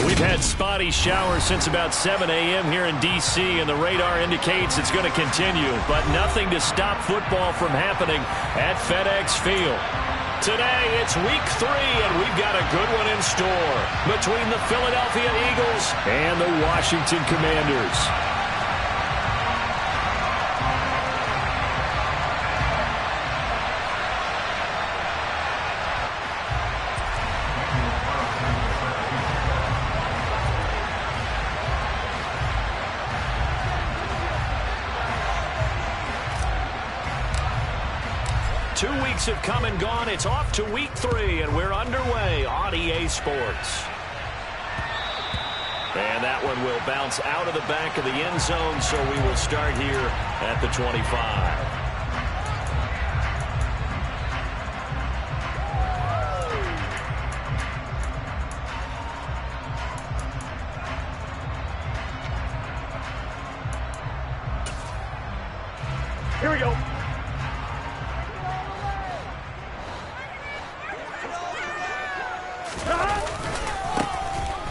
We've had spotty showers since about 7 a.m. here in D.C., and the radar indicates it's going to continue, but nothing to stop football from happening at FedEx Field. Today, it's week 3, and we've got a good one in store between the Philadelphia Eagles and the Washington Commanders. Two weeks have come and gone. It's off to week 3, and we're underway on EA Sports. And that one will bounce out of the back of the end zone, so we will start here at the 25. Here we go.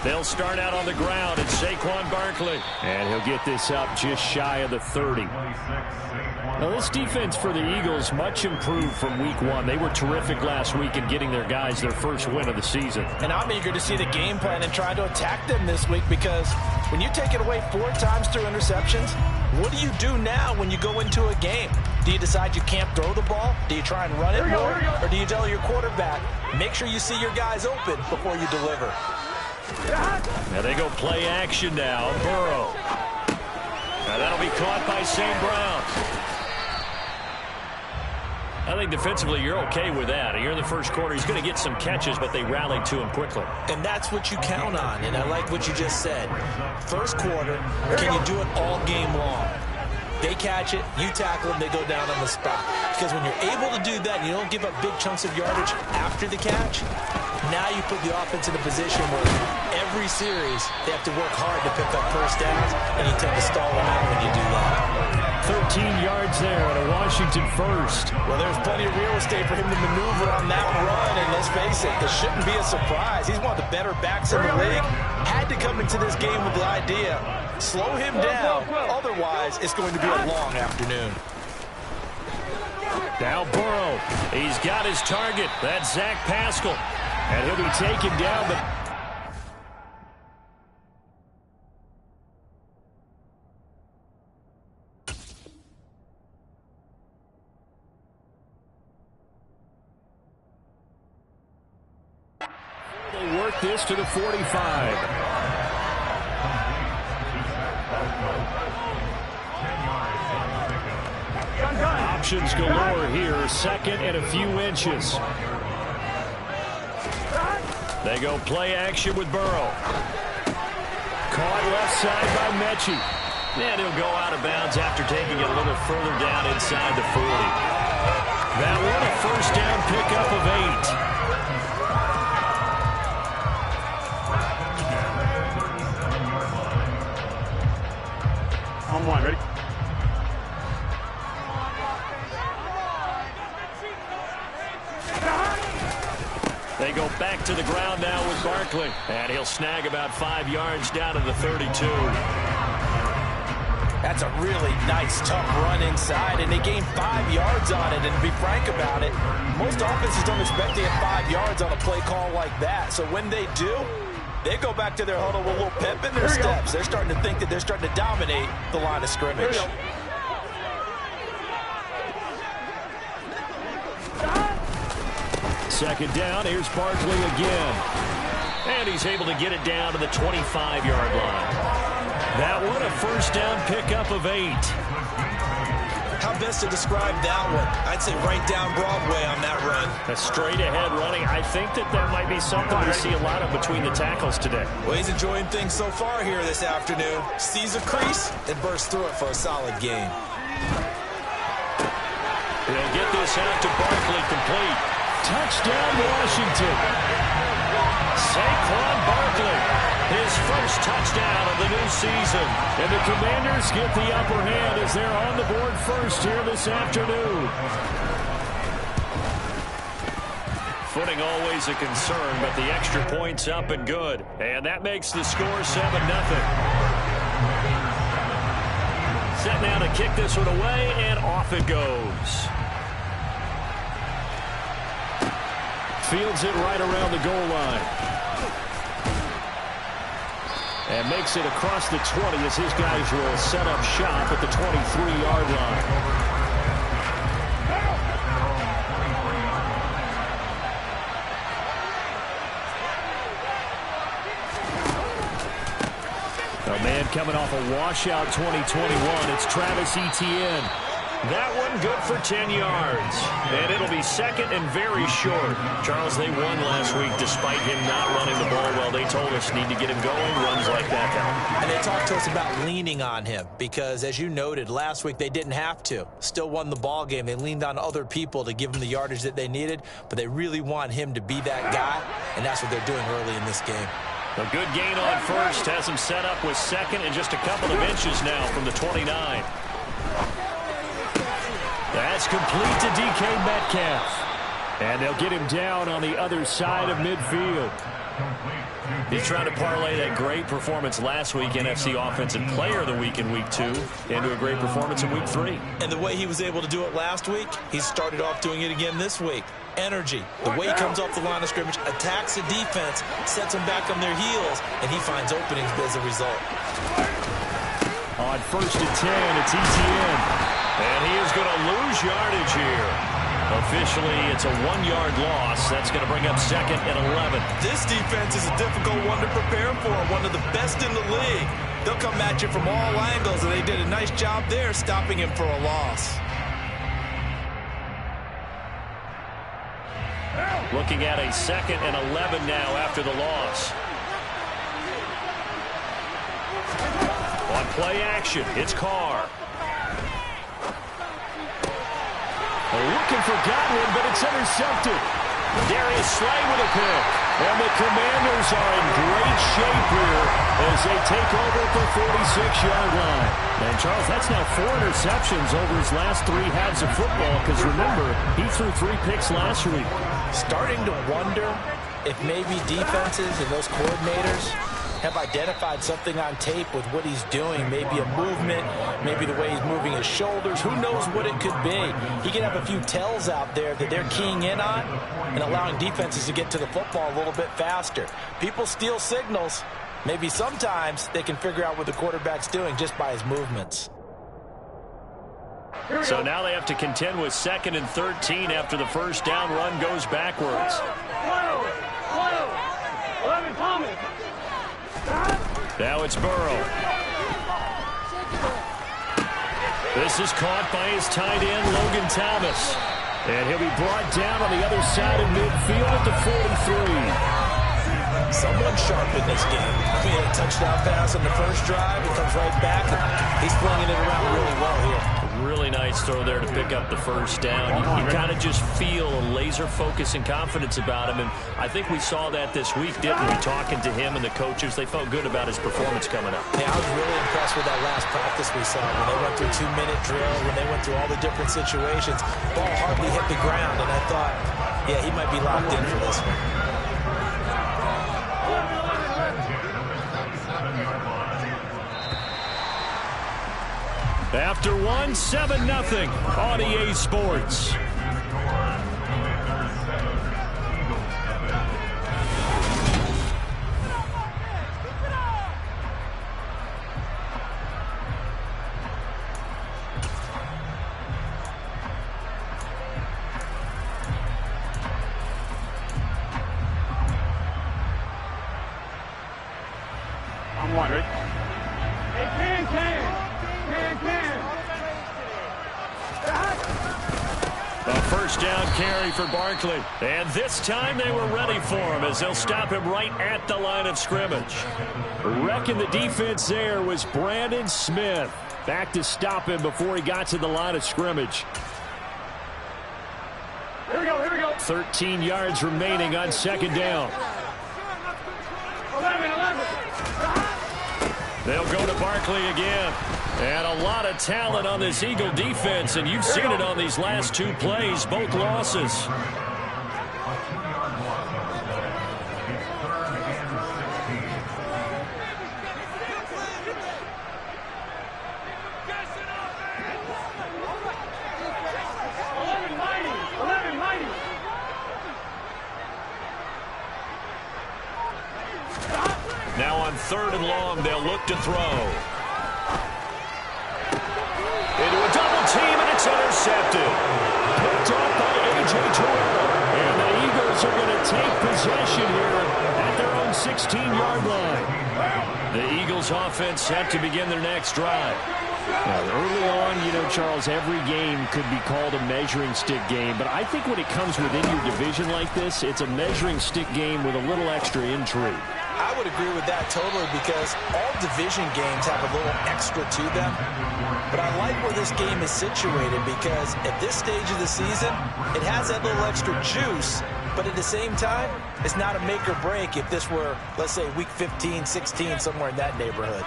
They'll start out on the ground, and Saquon Barkley. And he'll get this up just shy of the 30. Now, this defense for the Eagles much improved from week 1. They were terrific last week in getting their guys their first win of the season. And I'm eager to see the game plan and try to attack them this week, because when you take it away 4 times through interceptions, what do you do now when you go into a game? Do you decide you can't throw the ball? Do you try and run it more? Or do you tell your quarterback, make sure you see your guys open before you deliver? Now they go play action now. Burrow. Now that'll be caught by St. Brown. I think defensively you're okay with that. Here in the first quarter, he's going to get some catches, but they rallied to him quickly. And that's what you count on, and I like what you just said. First quarter, can you do it all game long? They catch it, you tackle them, they go down on the spot. Because when you're able to do that and you don't give up big chunks of yardage after the catch, now you put the offense in a position where every series they have to work hard to pick up first downs, and you tend to stall them out when you do that. 13 yards there on a Washington first. Well, there's plenty of real estate for him to maneuver on that run, and let's face it, this shouldn't be a surprise. He's one of the better backs in the league. Had to come into this game with the idea, slow him down, otherwise it's going to be a long afternoon. Now Burrow, he's got his target. That's Zach Pascal. And he'll be taken down, but they work this to the 45. Options galore here. Second and a few inches. They go play action with Burrow. Caught left side by Mechie. And he'll go out of bounds after taking it a little further down inside the 40. That one a first down pickup of 8. On one, ready? They go back to the ground now with Barkley. And he'll snag about 5 yards down to the 32. That's a really nice, tough run inside, and they gained 5 yards on it. And to be frank about it, most offenses don't expect to get 5 yards on a play call like that. So when they do, they go back to their huddle with a little pep in their steps. They're starting to think that they're starting to dominate the line of scrimmage. Second down, here's Barkley again. And he's able to get it down to the 25-yard line. That one, a first down pickup of 8. How best to describe that one? I'd say right down Broadway on that run. A straight-ahead running. I think that might be something we see a lot of between the tackles today. Well, he's enjoying things so far here this afternoon. Sees a crease and bursts through it for a solid gain. They'll get this out to Barkley, complete. Touchdown, Washington. Saquon Barkley, his first touchdown of the new season. And the Commanders get the upper hand as they're on the board first here this afternoon. Footing always a concern, but the extra point's up and good. And that makes the score 7-0. Set now to kick this one away, and off it goes. Fields it right around the goal line. And makes it across the 20 as his guys will set up shop at the 23-yard line. A man coming off a washout 2021. It's Travis Etienne. That one good for 10 yards. And it'll be second and very short. Charles, they won last week despite him not running the ball well. They told us need to get him going. Runs like that help. And they talked to us about leaning on him because, as you noted, last week they didn't have to. Still won the ball game. They leaned on other people to give them the yardage that they needed, but they really want him to be that guy, and that's what they're doing early in this game. A good gain on first has him set up with second and just a couple of inches now from the 29. That's complete to DK Metcalf. And they'll get him down on the other side of midfield. He's trying to parlay that great performance last week, NFC Offensive Player of the Week in Week 2, into a great performance in Week 3. And the way he was able to do it last week, he started off doing it again this week. Energy, the way he comes off the line of scrimmage, attacks the defense, sets them back on their heels, and he finds openings as a result. On 1st and 10, it's Etienne. And he is going to lose yardage here. Officially, it's a 1-yard loss. That's going to bring up second and 11. This defense is a difficult one to prepare for, one of the best in the league. They'll come at you from all angles, and they did a nice job there stopping him for a loss. Looking at a second and 11 now after the loss. On play action, it's Carr. Looking for Godwin, but it's intercepted. Darius Slay with a pick. And the Commanders are in great shape here as they take over at the 46-yard line. And, Charles, that's now 4 interceptions over his last 3 halves of football because, remember, he threw 3 picks last week. Starting to wonder if maybe defenses and those coordinators have identified something on tape with what he's doing. Maybe a movement, maybe the way he's moving his shoulders. Who knows what it could be? He could have a few tells out there that they're keying in on and allowing defenses to get to the football a little bit faster. People steal signals. Maybe sometimes they can figure out what the quarterback's doing just by his movements. So now they have to contend with 2nd and 13 after the first down run goes backwards. Now it's Burrow. This is caught by his tight end, Logan Thomas. And he'll be brought down on the other side of midfield at the 43. Someone sharp in this game. He had a touchdown pass on the first drive. He comes right back, and he's flinging it around really well here. Really nice throw there to pick up the first down. You kind of just feel a laser focus and confidence about him, and I think we saw that this week, didn't we? Talking to him and the coaches, they felt good about his performance coming up. Yeah, I was really impressed with that last practice we saw when they went through 2-minute drill, when they went through all the different situations. Ball hardly hit the ground, and I thought, yeah, he might be locked in for this one. After one, 7-0 on EA Sports. I'm wondering. A first down carry for Barkley. And this time they were ready for him as they'll stop him right at the line of scrimmage. Wrecking the defense there was Brandon Smith. Back to stop him before he got to the line of scrimmage. Here we go. 13 yards remaining on second down. 11. They'll go to Barkley again. And a lot of talent on this Eagle defense, and you've seen it on these last two plays, both losses. Now on 3rd and long, they'll look to throw. Into a double team, and it's intercepted. Picked off by A.J. Terrell. And the Eagles are going to take possession here at their own 16-yard line. The Eagles offense set to begin their next drive. Early on, you know, Charles, every game could be called a measuring stick game. But I think when it comes within your division like this, it's a measuring stick game with a little extra intrigue. I would agree with that totally because all division games have a little extra to them. But I like where this game is situated because at this stage of the season, it has that little extra juice. But at the same time, it's not a make or break if this were, let's say, week 15, 16, somewhere in that neighborhood.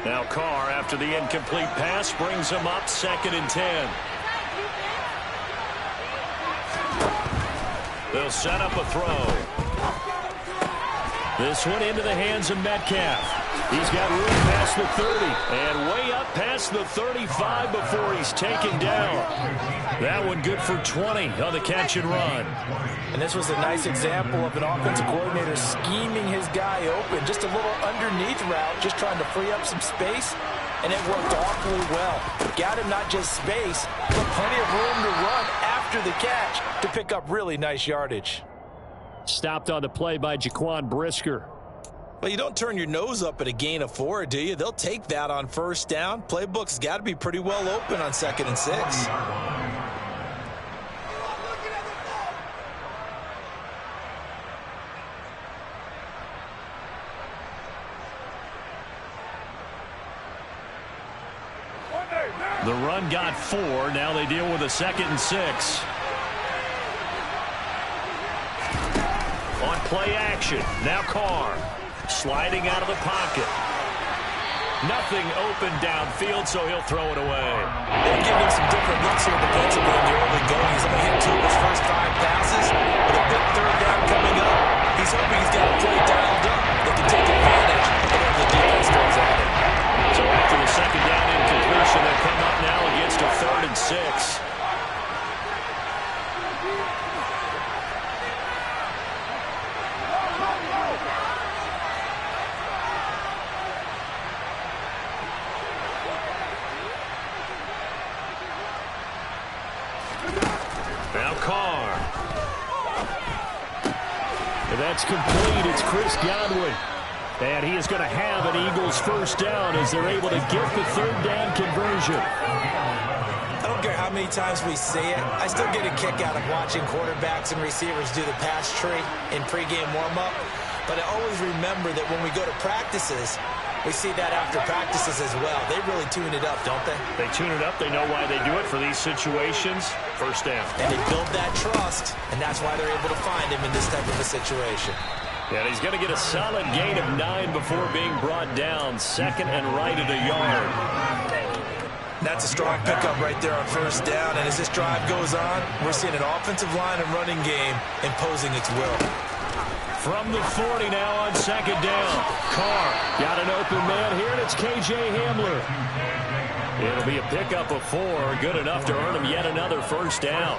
Now Carr, after the incomplete pass, brings him up 2nd and 10. They'll set up a throw. This one into the hands of Metcalf. He's got room past the 30 and way up past the 35 before he's taken down. That one good for 20 on the catch and run. And this was a nice example of an offensive coordinator scheming his guy open. Just a little underneath route, just trying to free up some space. And it worked awfully well. Got him not just space, but plenty of room to run after the catch to pick up really nice yardage. Stopped on the play by Jaquan Brisker. Well, you don't turn your nose up at a gain of 4, do you? They'll take that on first down. Playbook's got to be pretty well open on 2nd and 6. The run got 4. Now they deal with a 2nd and 6. On play action. Now Carr. Sliding out of the pocket. Nothing open downfield, so he'll throw it away. They're giving him some different looks here defensively in the early going. He's only hit 2 of his first 5 passes. With a big 3rd down coming up, he's hoping he's got a play dialed up that can take advantage of whatever the defense throws at him. So after the 2nd down incompletion, they come up now against a 3rd and 6. Now Carr. That's complete. It's Chris Godwin. And he is going to have an Eagles first down as they're able to get the 3rd down conversion. I don't care how many times we say it. I still get a kick out of watching quarterbacks and receivers do the pass tree in pregame warm-up. But I always remember that when we go to practices, we see that after practices as well. They really tune it up, don't they? They tune it up. They know why they do it for these situations. First down. And they build that trust, and that's why they're able to find him in this type of a situation. And he's going to get a solid gain of 9 before being brought down. 2nd and right at a yard. That's a strong pickup right there on first down. And as this drive goes on, we're seeing an offensive line and running game imposing its will. From the 40 now on second down. Carr got an open man here, and it's K.J. Hamler. It'll be a pickup of 4, good enough to earn him yet another first down.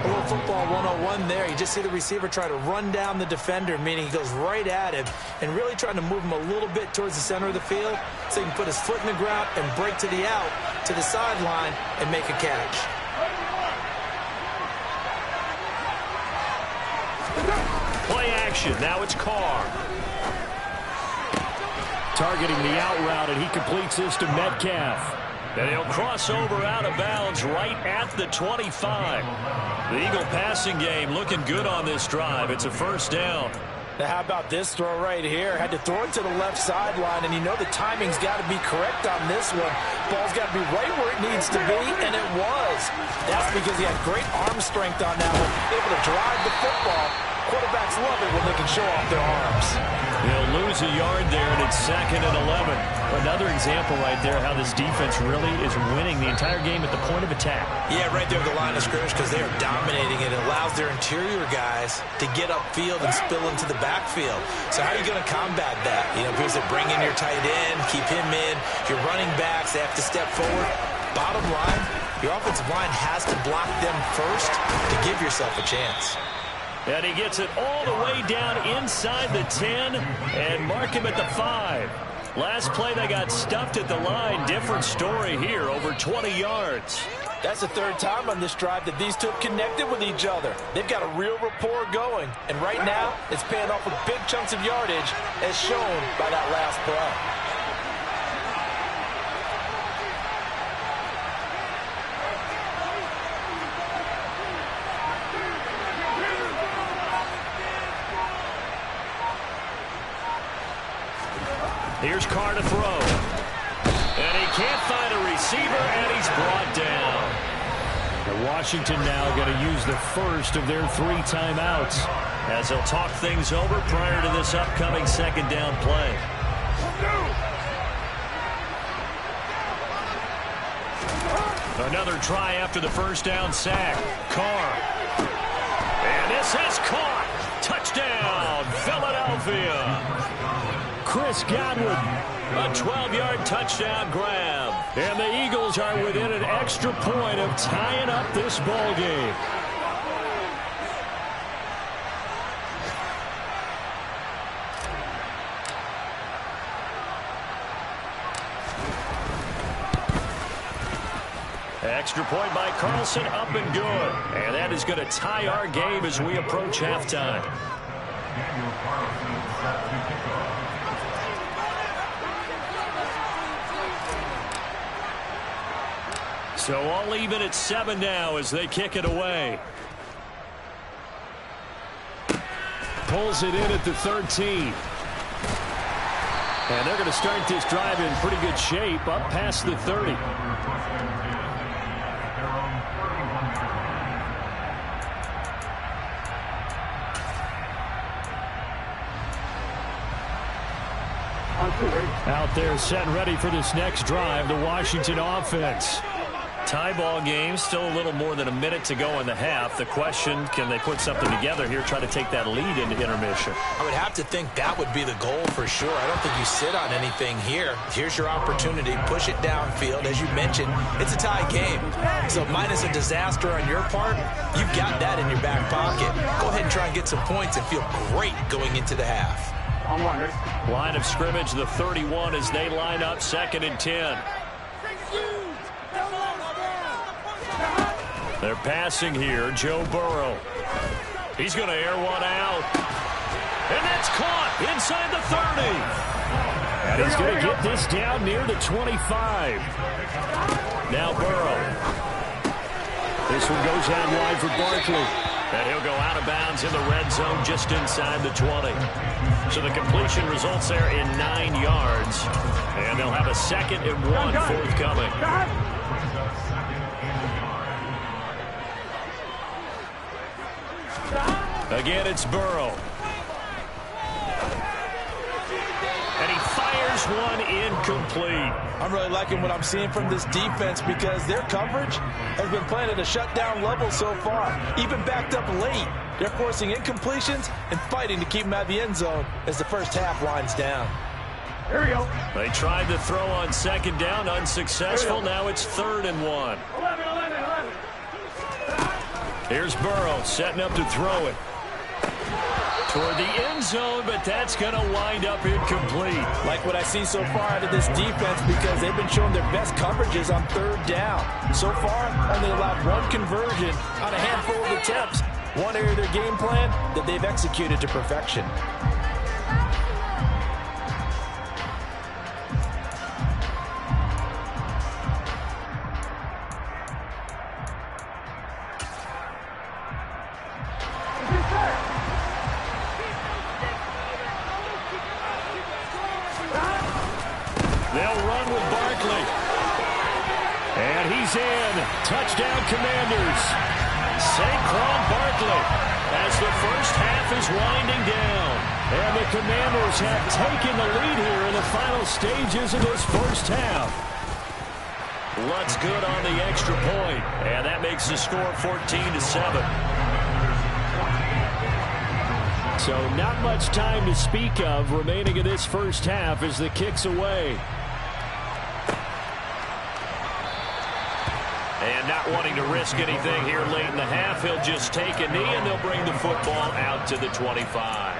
A little football 101 there. You just see the receiver try to run down the defender, meaning he goes right at him and really trying to move him a little bit towards the center of the field so he can put his foot in the ground and break to the out, to the sideline, and make a catch. Play action. Now it's Carr. Targeting the out route, and he completes this to Metcalf. And he'll cross over out of bounds right at the 25. The Eagle passing game looking good on this drive. It's a first down. Now how about this throw right here? Had to throw it to the left sideline, and you know the timing's got to be correct on this one. Ball's got to be right where it needs to be, and it was. That's because he had great arm strength on that one, able to drive the football. Quarterbacks love it when they can show off their arms. He'll lose a yard there, and it's 2nd and 11. Another example right there how this defense really is winning the entire game at the point of attack. Yeah, right there at the line of scrimmage because they are dominating it. It allows their interior guys to get upfield and spill into the backfield. So how are you going to combat that? You know, because they bring in your tight end, keep him in. Your running backs, they have to step forward. Bottom line, your offensive line has to block them first to give yourself a chance. And he gets it all the way down inside the 10 and mark him at the 5. Last play, they got stuffed at the line. Different story here, over 20 yards. That's the 3rd time on this drive that these two have connected with each other. They've got a real rapport going. And right now, it's paying off with big chunks of yardage as shown by that last play. Here's Carr to throw. And he can't find a receiver, and he's brought down. And Washington now going to use the first of their 3 timeouts as they'll talk things over prior to this upcoming 2nd down play. Another try after the first down sack. Carr. And this is caught. Touchdown, Philadelphia. Chris Godwin, a 12-yard touchdown grab. And the Eagles are within an extra point of tying up this ball game. Extra point by Carlson, up and good. And that is going to tie our game as we approach halftime. So all even at 7 now as they kick it away. Pulls it in at the 13. And they're going to start this drive in pretty good shape up past the 30. Out there set and ready for this next drive, the Washington offense. Tie ball game, still a little more than a minute to go in the half. The question, can they put something together here, try to take that lead into intermission? I would have to think that would be the goal for sure. I don't think you sit on anything here. Here's your opportunity. Push it downfield. As you mentioned, it's a tie game. So minus a disaster on your part, you've got that in your back pocket. Go ahead and try and get some points and feel great going into the half. Line of scrimmage, the 31 as they line up 2nd and 10. They're passing here. Joe Burrow. He's going to air one out. And that's caught inside the 30. And he's going to get this down near the 25. Now Burrow. This one goes out wide for Barkley. And he'll go out of bounds in the red zone just inside the 20. So the completion results there in 9 yards. And they'll have a 2nd and 1 forthcoming. Again, it's Burrow. And he fires this one incomplete. I'm really liking what I'm seeing from this defense because their coverage has been playing at a shutdown level so far. Even backed up late, they're forcing incompletions and fighting to keep them out of the end zone as the first half winds down. Here we go. They tried to throw on second down, unsuccessful. Now it's 3rd and 1. 11. Here's Burrow setting up to throw it toward the end zone, but that's going to wind up incomplete. Like what I see so far out of this defense because they've been showing their best coverages on 3rd down. So far, only allowed 1 conversion on a handful of attempts. One area of their game plan that they've executed to perfection. They'll run with Barkley. And he's in. Touchdown, Commanders. Saquon Barkley as the first half is winding down. And the Commanders have taken the lead here in the final stages of this first half. Lutt's good on the extra point. And that makes the score 14-7. So not much time to speak of remaining in this first half as the kick's away. And not wanting to risk anything here late in the half, he'll just take a knee and they'll bring the football out to the 25.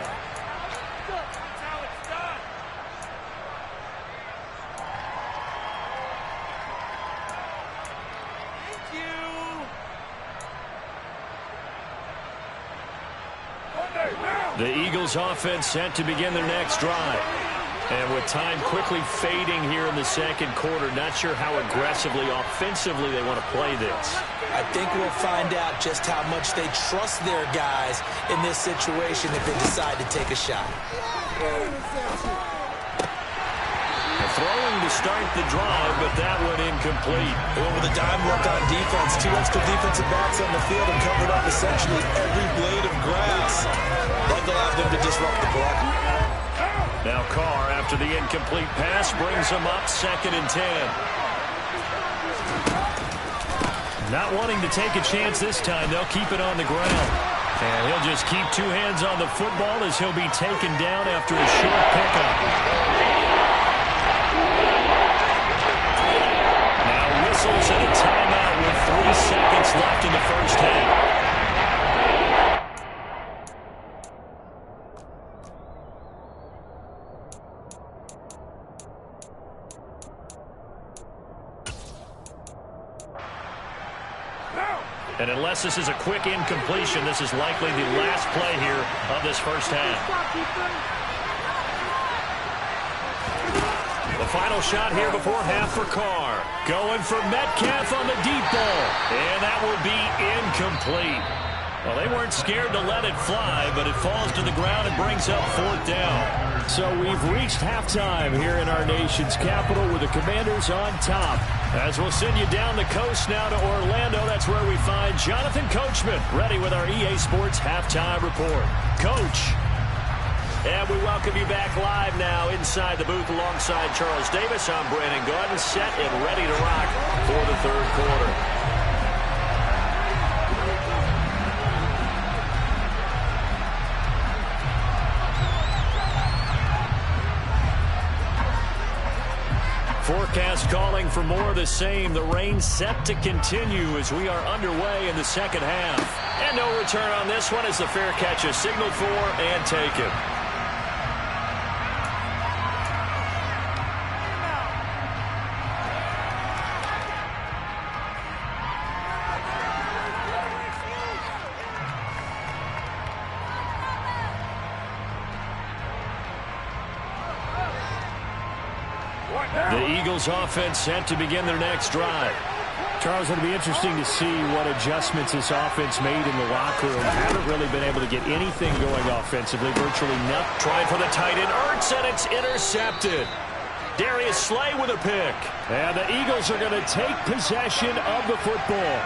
The Eagles offense set to begin their next drive. And with time quickly fading here in the second quarter, not sure how aggressively, offensively they want to play this. I think we'll find out just how much they trust their guys in this situation if they decide to take a shot. Throwing to start the drive, but that one incomplete. They went with a dime look on defense. 2 extra defensive backs on the field and covered up essentially every blade of grass. That allowed them to disrupt the block. Now Carr, after the incomplete pass, brings them up 2nd and 10. Not wanting to take a chance this time, they'll keep it on the ground. And he'll just keep 2 hands on the football as he'll be taken down after a short pickup. Now whistles and a timeout with 3 seconds left in the first half. And unless this is a quick incompletion, this is likely the last play here of this first half. The final shot here before half for Carr. Going for Metcalf on the deep ball. And that will be incomplete. Well, they weren't scared to let it fly, but it falls to the ground and brings up 4th down. So we've reached halftime here in our nation's capital with the Commanders on top. As we'll send you down the coast now to Orlando, that's where we find Jonathan Coachman ready with our EA Sports Halftime Report. Coach. And we welcome you back live now inside the booth alongside Charles Davis. I'm Brandon Gordon, set and ready to rock for the 3rd quarter. Forecast calling for more of the same. The rain set to continue as we are underway in the second half. And no return on this one as the fair catch is signaled for and taken. The Eagles offense set to begin their next drive. Charles, it'll be interesting to see what adjustments this offense made in the locker room. Haven't really been able to get anything going offensively, virtually nothing. Trying for the tight end, Ertz, and it's intercepted. Darius Slay with a pick. And the Eagles are going to take possession of the football.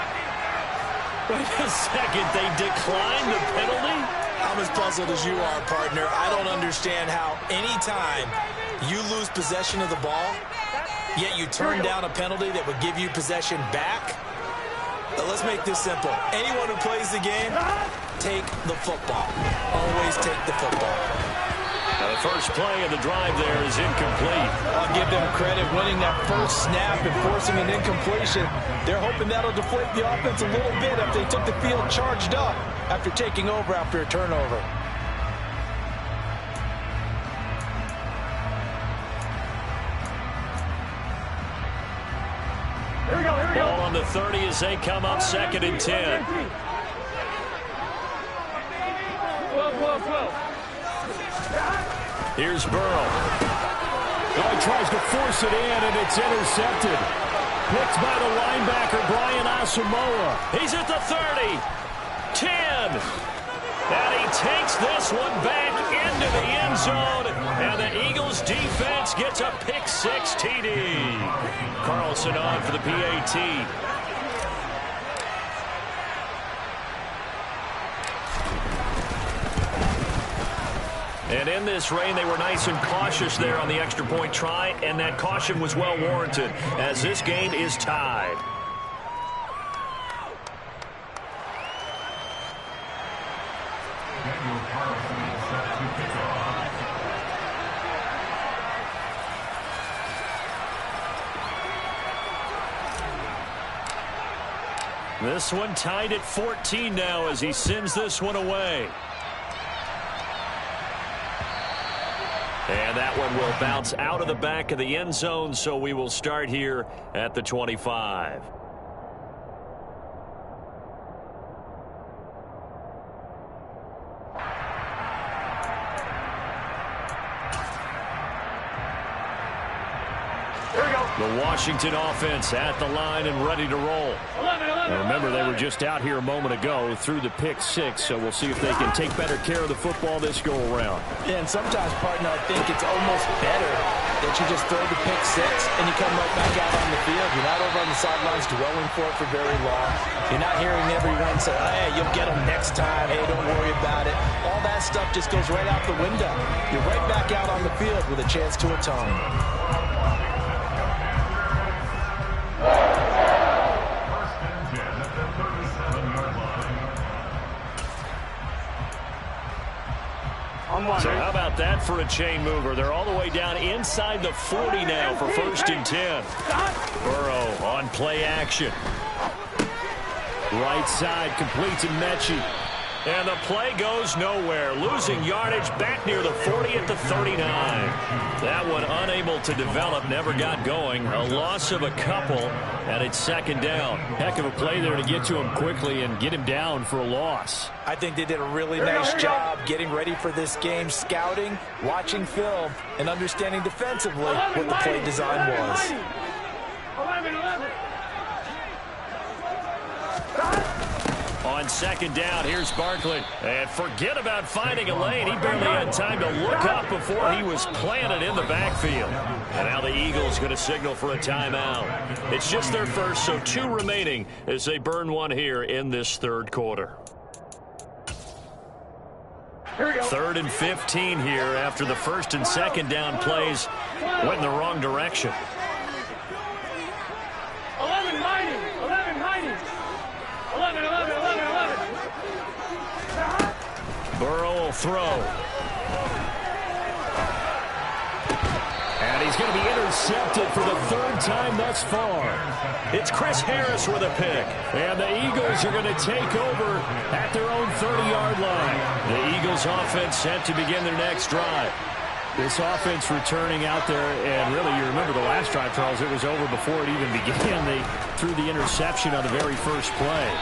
Wait a second, they declined the penalty? I'm as puzzled as you are, partner. I don't understand how any time You lose possession of the ball, yet you turn down a penalty that would give you possession back. Let's make this simple. Anyone who plays the game, take the football. Always take the football. Now the first play of the drive there is incomplete. I'll give them credit winning that first snap and forcing an incompletion. They're hoping that'll deflate the offense a little bit if they took the field charged up after taking over after a turnover. Ball on the 30 as they come up 2nd and 10. Here's Burrow. Oh, he tries to force it in, and it's intercepted. Picked by the linebacker, Brian Asamoah. He's at the 30. 10. And he takes this one back into the end zone. And the Eagles defense gets a pick-6 TD. Carlson on for the PAT. And in this rain, they were nice and cautious there on the extra point try, and that caution was well warranted as this game is tied. This one tied at 14 now as he sends this one away. And that one will bounce out of the back of the end zone, so we will start here at the 25. The Washington offense at the line and ready to roll. Now remember, they were just out here a moment ago through the pick-6, so we'll see if they can take better care of the football this go-around. Yeah, and sometimes, partner, I think it's almost better that you just throw the pick-6 and you come right back out on the field. You're not over on the sidelines dwelling for it for very long. You're not hearing everyone say, hey, you'll get them next time. Hey, don't worry about it. All that stuff just goes right out the window. You're right back out on the field with a chance to atone. So how about that for a chain mover? They're all the way down inside the 40 now for 1st and 10. Burrow on play action. Right side completes to Mechie. And the play goes nowhere. Losing yardage back near the 40 at the 39. That one unable to develop, never got going. A loss of a couple, and it's 2nd down. Heck of a play there to get to him quickly and get him down for a loss. I think they did a really nice job getting ready for this game, scouting, watching film, and understanding defensively what the play design was. 11. On 2nd down, here's Barkley. And forget about finding a lane. He barely had time to look up before he was planted in the backfield. And now the Eagles going to signal for a timeout. It's just their first, so 2 remaining as they burn one here in this 3rd quarter. 3rd and 15 here after the 1st and 2nd down plays went in the wrong direction. 11 hiding. 11. Burrow will throw. And he's going to be intercepted for the 3rd time thus far. It's Chris Harris with a pick. And the Eagles are going to take over at their own 30-yard line. The Eagles offense set to begin their next drive. This offense returning out there, and really, you remember the last drive, Charles, it was over before it even began. They threw the interception on the very first play.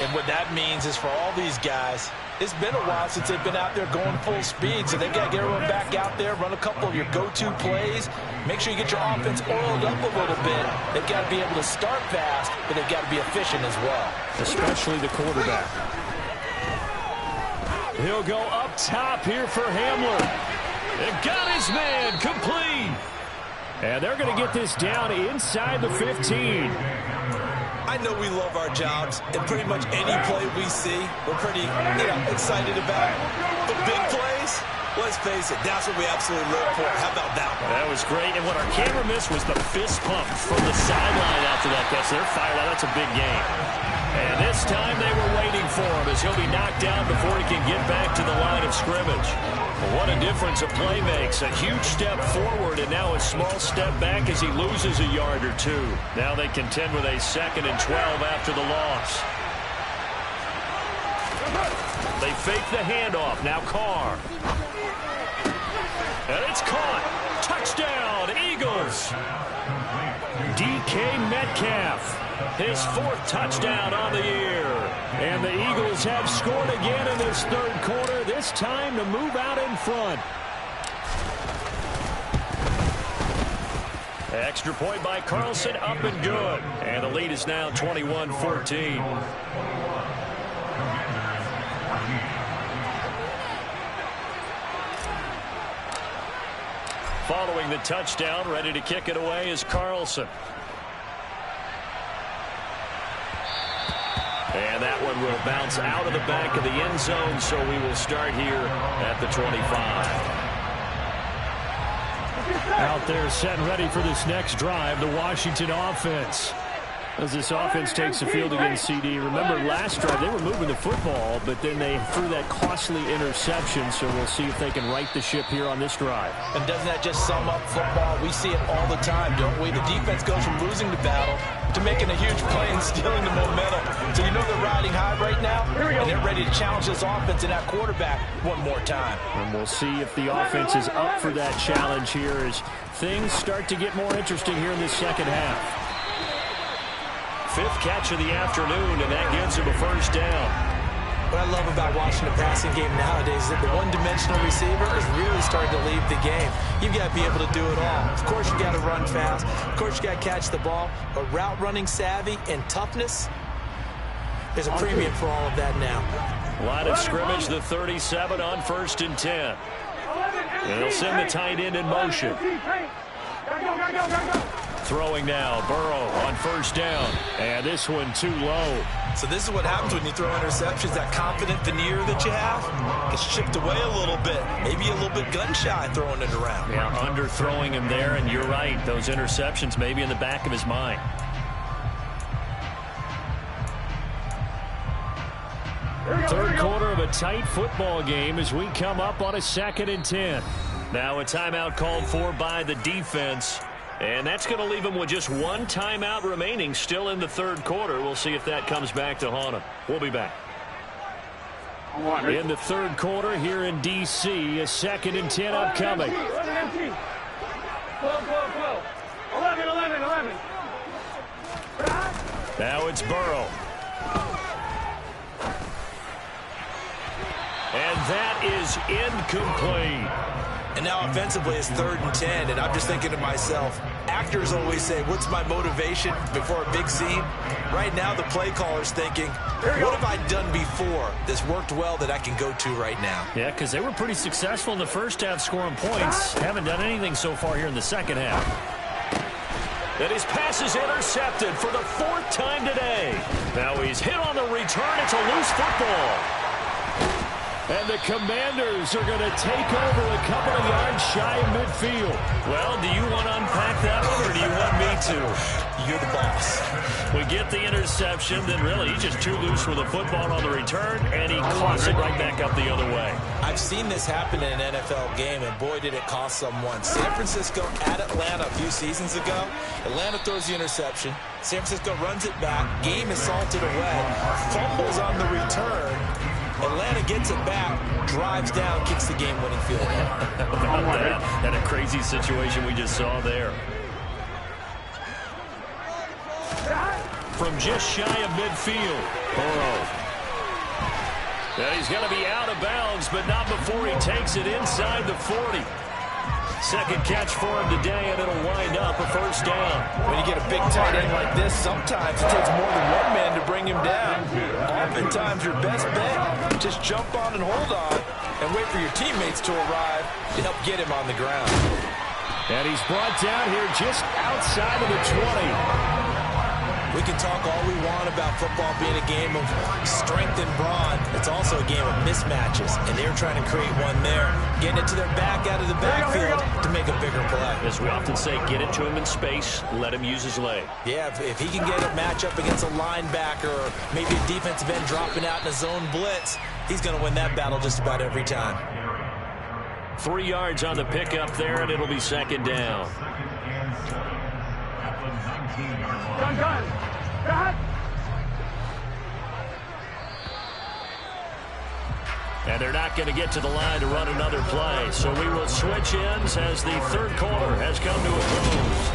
And what that means is for all these guys, it's been a while since they've been out there going full speed, so they've got to get everyone back out there, run a couple of your go-to plays, make sure you get your offense oiled up a little bit. They've got to be able to start fast, but they've got to be efficient as well. Especially the quarterback. He'll go up top here for Hamler. And got his man complete. And they're going to get this down inside the 15. I know we love our jobs, and pretty much any play we see, we're pretty excited about. But big plays, Let's face it, that's what we absolutely live for. How about that one? That was great. And what our camera missed was the fist pump from the sideline after that catch. They're fired out. That's a big game. And this time they were waiting for him as he'll be knocked down before he can get back to the line of scrimmage. What a difference a play makes. A huge step forward and now a small step back as he loses a yard or two. Now they contend with a 2nd and 12 after the loss. They fake the handoff. Now Carr. And it's caught. Touchdown, Eagles. DK Metcalf. His 4th touchdown on the year. And the Eagles have scored again in this 3rd quarter, this time to move out in front. Extra point by Carlson, up and good. And the lead is now 21-14. Following the touchdown, ready to kick it away is Carlson. And that one will bounce out of the back of the end zone, so we will start here at the 25. Out there set and ready for this next drive, the Washington offense. As this offense takes the field against CD. Remember last drive, they were moving the football, but then they threw that costly interception, so we'll see if they can right the ship here on this drive. And doesn't that just sum up football? We see it all the time, don't we? The defense goes from losing the battle to making a huge play and stealing the momentum. So you know they're riding high right now, and they're ready to challenge this offense and that quarterback one more time. And we'll see if the offense is up for that challenge here as things start to get more interesting here in this second half. 5th catch of the afternoon, and that gives him a 1st down. What I love about watching the passing game nowadays is that the one-dimensional receiver is really starting to leave the game. You've got to be able to do it all. Of course, you got to run fast. Of course, you got to catch the ball. But route running savvy and toughness, there's a premium for all of that now. Line of scrimmage, the 37 on 1st and 10. And they'll send the tight end in motion. Throwing now, Burrow on 1st down. And this one too low. So this is what happens when you throw interceptions. That confident veneer that you have gets chipped away a little bit. Maybe a little bit gun-shy throwing it around. Yeah, underthrowing him there, and you're right. Those interceptions maybe in the back of his mind. Third quarter of a tight football game as we come up on a 2nd and 10. Now a timeout called for by the defense. And that's going to leave him with just one timeout remaining still in the 3rd quarter. We'll see if that comes back to haunt him. We'll be back. In the 3rd quarter here in D.C., a 2nd and 10 upcoming. 12, 11, 11, 11. Now it's Burrow. And that is incomplete. And now offensively it's 3rd and 10, and I'm just thinking to myself, actors always say, what's my motivation before a big scene? Right now the play caller's thinking, what have I done before that's worked well that I can go to right now? Yeah, because they were pretty successful in the first half scoring points. Haven't done anything so far here in the second half. And his pass is intercepted for the 4th time today. Now he's hit on the return. It's a loose football. And the Commanders are going to take over a couple of yards shy of midfield. Well, do you want to unpack that one, or do you want me to? You're the boss. We get the interception, then really he's just too loose with the football on the return, and he caught it right back up the other way. I've seen this happen in an NFL game, and boy, did it cost someone. San Francisco at Atlanta a few seasons ago. Atlanta throws the interception. San Francisco runs it back. Game is salted away. Fumbles on the return. Atlanta gets it back, drives down, kicks the game-winning field goal. How about that? And a crazy situation we just saw there. From just shy of midfield, Burrow. Now he's going to be out of bounds, but not before he takes it inside the 40. Second catch for him today, and it'll wind up a 1st down. When you get a big tight end like this, sometimes it takes more than one man to bring him down. Oftentimes, your best bet, just jump on and hold on and wait for your teammates to arrive to help get him on the ground. And he's brought down here just outside of the 20. We can talk all we want about football being a game of strength and brawn. It's also a game of mismatches, and they're trying to create one there, getting it to their back out of the backfield to make a bigger play. As we often say, get it to him in space, let him use his leg. Yeah, if he can get a matchup against a linebacker or maybe a defensive end dropping out in a zone blitz, he's going to win that battle just about every time. 3 yards on the pickup there, and it'll be second down. Gun. Got. And they're not going to get to the line to run another play. So we will switch ends as the third quarter has come to a close.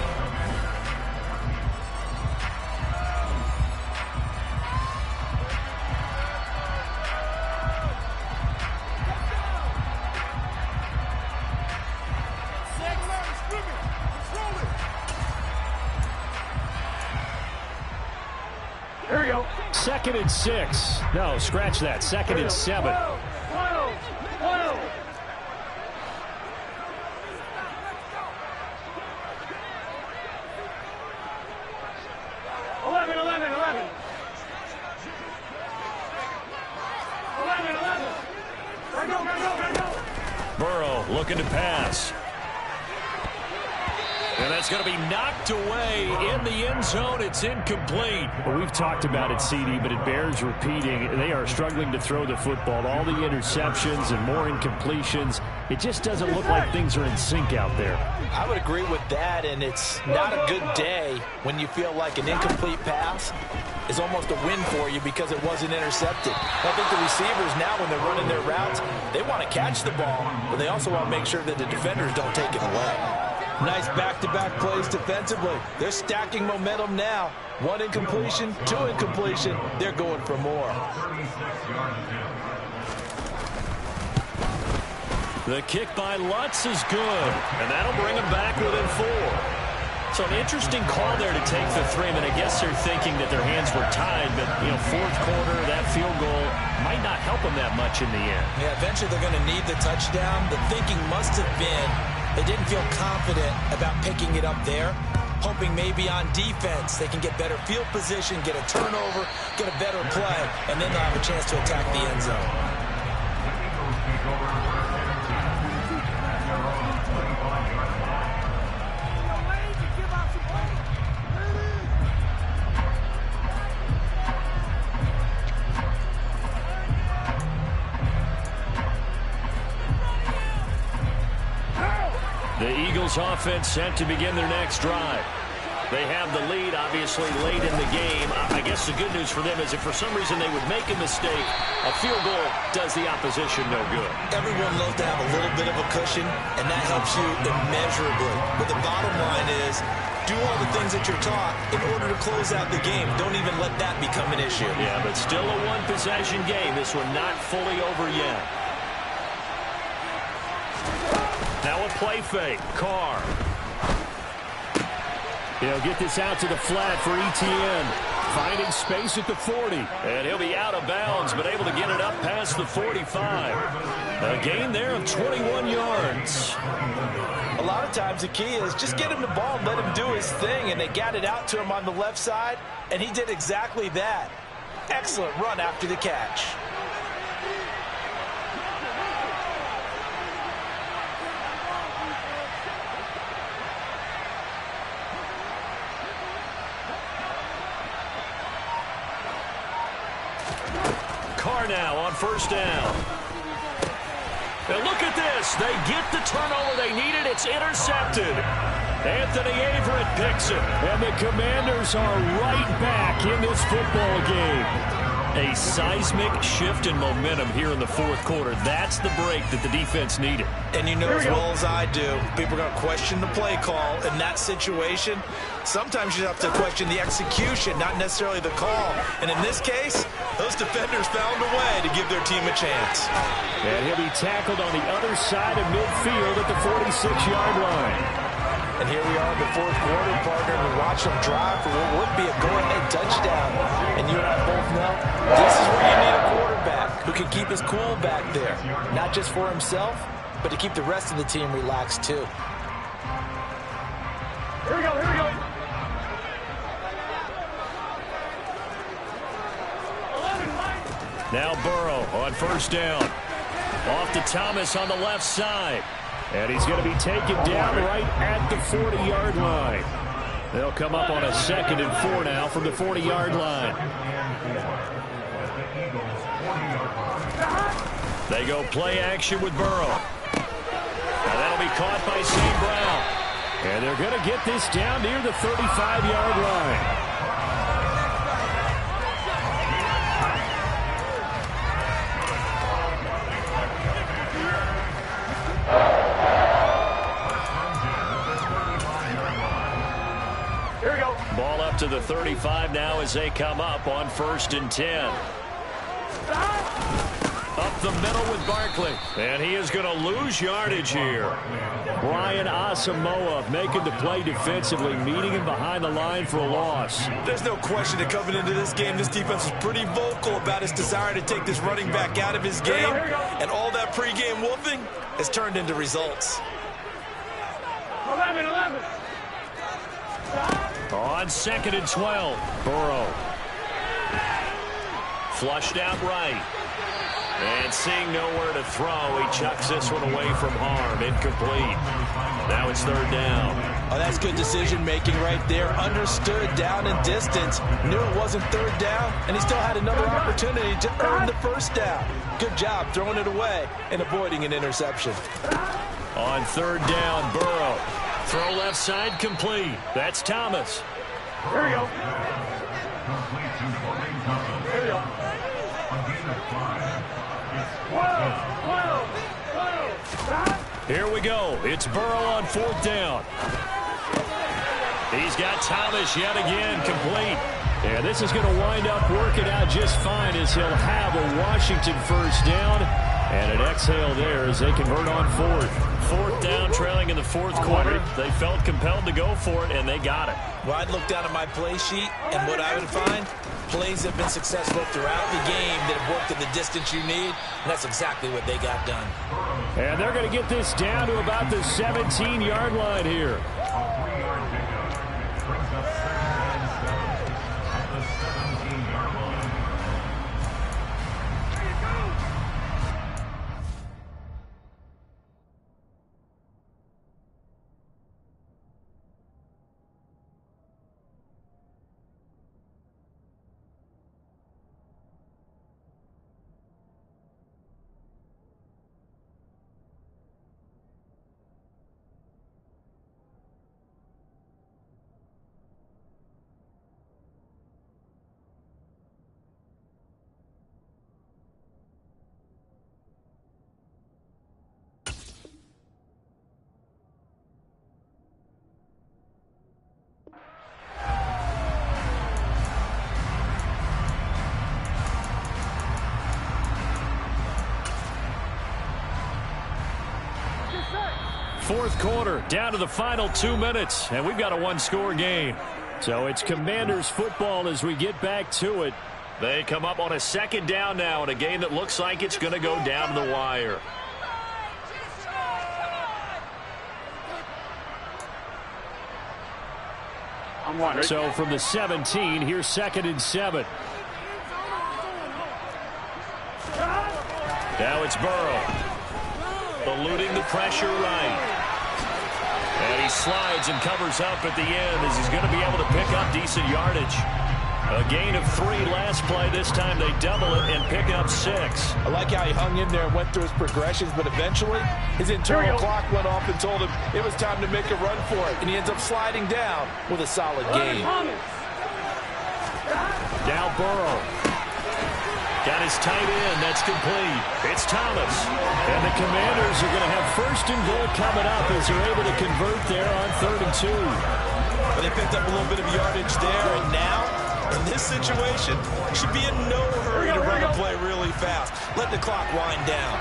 Here we go. 2nd and 6. No, scratch that. 2nd and 7. 11. Go. Burrow looking to pass. And that's going to be knocked away in the end zone. It's incomplete. Well, we've talked about it, CD, but it bears repeating. They are struggling to throw the football. All the interceptions and more incompletions. It just doesn't look like things are in sync out there. I would agree with that, and it's not a good day when you feel like an incomplete pass is almost a win for you because it wasn't intercepted. I think the receivers now, when they're running their routes, they want to catch the ball, but they also want to make sure that the defenders don't take it away. Nice back-to-back plays defensively. They're stacking momentum now. 1 incompletion, 2 incompletion. They're going for more. The kick by Lutz is good, and that'll bring him back within 4. So an interesting call there to take the 3. I mean, I guess they're thinking that their hands were tied, but, you know, fourth quarter, that field goal might not help them that much in the end. Yeah, eventually they're going to need the touchdown. The thinking must have been they didn't feel confident about picking it up there, hoping maybe on defense they can get better field position, get a turnover, get a better play, and then they'll have a chance to attack the end zone. The Eagles offense set to begin their next drive. They have the lead, obviously, late in the game. I guess the good news for them is if for some reason they would make a mistake, a field goal does the opposition no good. Everyone loves to have a little bit of a cushion, and that helps you immeasurably. But the bottom line is, do all the things that you're taught in order to close out the game. Don't even let that become an issue. Yeah, but still a one-possession game. This one not fully over yet. Now a play fake. Carr. He'll get this out to the flat for ETN. Finding space at the 40. And he'll be out of bounds, but able to get it up past the 45. A gain there of 21 yards. A lot of times the key is just get him the ball and let him do his thing, and they got it out to him on the left side, and he did exactly that. Excellent run after the catch. Carr now on first down. And look at this. They get the turnover they needed. It's intercepted. Anthony Averett picks it. And the Commanders are right back in this football game. A seismic shift in momentum here in the fourth quarter. That's the break that the defense needed. And you know as well as I do, people are going to question the play call in that situation. Sometimes you have to question the execution, not necessarily the call. And in this case, those defenders found a way to give their team a chance. And he'll be tackled on the other side of midfield at the 46-yard line. And here we are in the fourth quarter, partner, and we watch them drive for what would be a go-ahead touchdown. And you and I both know this is where you need a quarterback who can keep his cool back there. Not just for himself, but to keep the rest of the team relaxed too. Here we go. Now Burrow on first down. Off to Thomas on the left side. And he's going to be taken down right at the 40-yard line. They'll come up on a 2nd and 4 now from the 40-yard line. They go play action with Burrow. And that'll be caught by St. Brown. And they're going to get this down near the 35-yard line. Here we go. Ball up to the 35 now as they come up on 1st and 10. Up the middle with Barkley. And he is going to lose yardage here. Brian Asamoah making the play defensively, meeting him behind the line for a loss. There's no question that coming into this game, this defense was pretty vocal about its desire to take this running back out of his game. And all that pregame wolfing has turned into results. 11. On 2nd and 12, Burrow. Flushed out right. And seeing nowhere to throw, he chucks this one away from harm. Incomplete. Now it's 3rd down. Oh, that's good decision-making right there. Understood down and distance. Knew it wasn't 3rd down, and he still had another opportunity to earn the 1st down. Good job throwing it away and avoiding an interception. On 3rd down, Burrow. Throw left side complete. That's Thomas. Here we go. Here we go. 12. Here we go. It's Burrow on 4th down. He's got Thomas yet again complete. Yeah, this is going to wind up working out just fine as he'll have a Washington 1st down. And an exhale there as they convert on 4th. 4th down, trailing in the 4th quarter. They felt compelled to go for it, and they got it. Well, I'd look down at my play sheet, and what I would find, plays have been successful throughout the game that have worked in the distance you need, and that's exactly what they got done. And they're going to get this down to about the 17-yard line here. Fourth quarter, down to the final 2 minutes, and we've got a one-score game. So it's Commanders football as we get back to it. They come up on a 2nd down now in a game that looks like it's going to go down to the wire. So from the 17, here's 2nd and 7. Now it's Burrow. Eluding the pressure right. And he slides and covers up at the end as he's going to be able to pick up decent yardage. A gain of 3 last play. This time they double it and pick up 6. I like how he hung in there and went through his progressions, but eventually his internal clock went off and told him it was time to make a run for it. And he ends up sliding down with a solid gain. Now Burrow. Got his tight end. That's complete. It's Thomas. And the Commanders are going to have 1st and goal coming up as they're able to convert there on 3rd and 2. But they picked up a little bit of yardage there, and now, in this situation, should be in no hurry to run a play really fast. Let the clock wind down.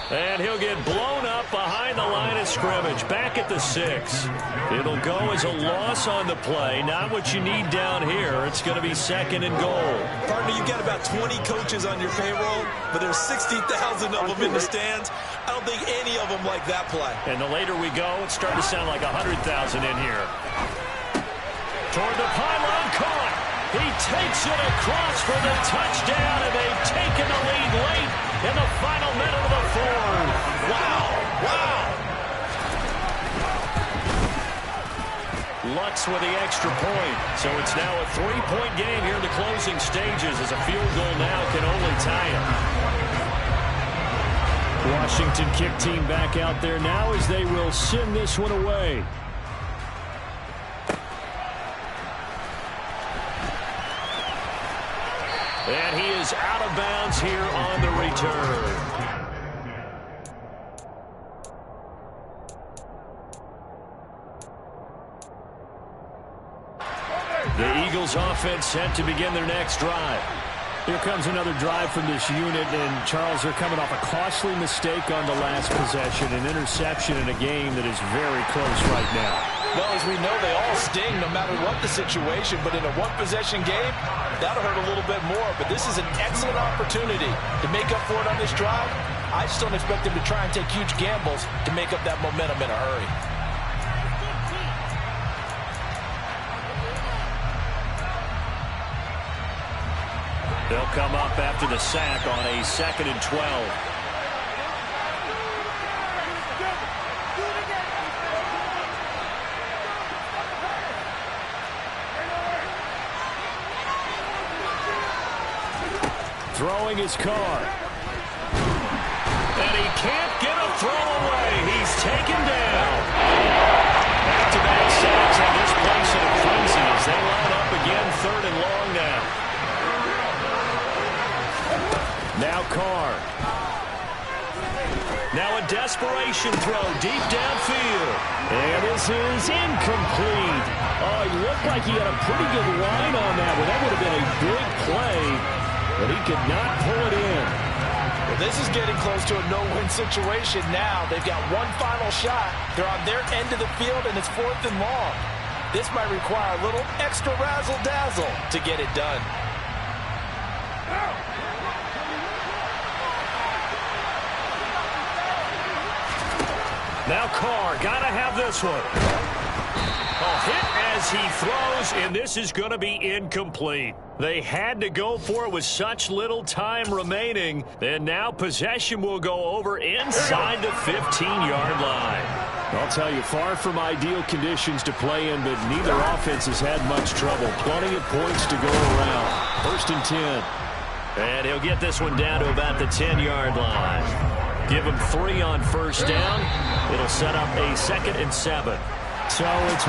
And he'll get blown up behind the line of scrimmage, back at the 6. It'll go as a loss on the play, not what you need down here. It's going to be 2nd and goal. Partner, you've got about 20 coaches on your payroll, but there's 60,000 of them in the stands. I don't think any of them like that play. And the later we go, it's starting to sound like 100,000 in here. Toward the pylon, caught. He takes it across for the touchdown, and they've taken the lead late in the final minute of the fourth. Wow. Lutz with the extra point. So it's now a 3-point game here in the closing stages as a field goal now can only tie it. Washington kick team back out there now as they will send this one away. And he is out of bounds here on the return. The Eagles offense set to begin their next drive. Here comes another drive from this unit, and Charles, they're coming off a costly mistake on the last possession, an interception in a game that is very close right now. Well, as we know, they all sting no matter what the situation, but in a one-possession game, that'll hurt a little bit more. But this is an excellent opportunity to make up for it on this drive. I just don't expect them to try and take huge gambles to make up that momentum in a hurry. They'll come up after the sack on a 2nd and 12. Throwing his car. And he can't get a throw away. He's taken down. Back-to-back sacks have this place in a frenzy as they line up again 3rd and long now. Now Carr. Now a desperation throw deep downfield. And this is incomplete. Oh, he looked like he had a pretty good line on that one. That would have been a big play, but he could not pull it in. Well, this is getting close to a no-win situation now. They've got one final shot. They're on their end of the field, and it's 4th and long. This might require a little extra razzle-dazzle to get it done. Now Carr, gotta have this one. A hit as he throws, and this is going to be incomplete. They had to go for it with such little time remaining, and now possession will go over inside the 15-yard line. I'll tell you, far from ideal conditions to play in, but neither offense has had much trouble. Plenty of points to go around. 1st and 10. And he'll get this one down to about the 10-yard line. Give him 3 on 1st down. It'll set up a 2nd and 7. So it's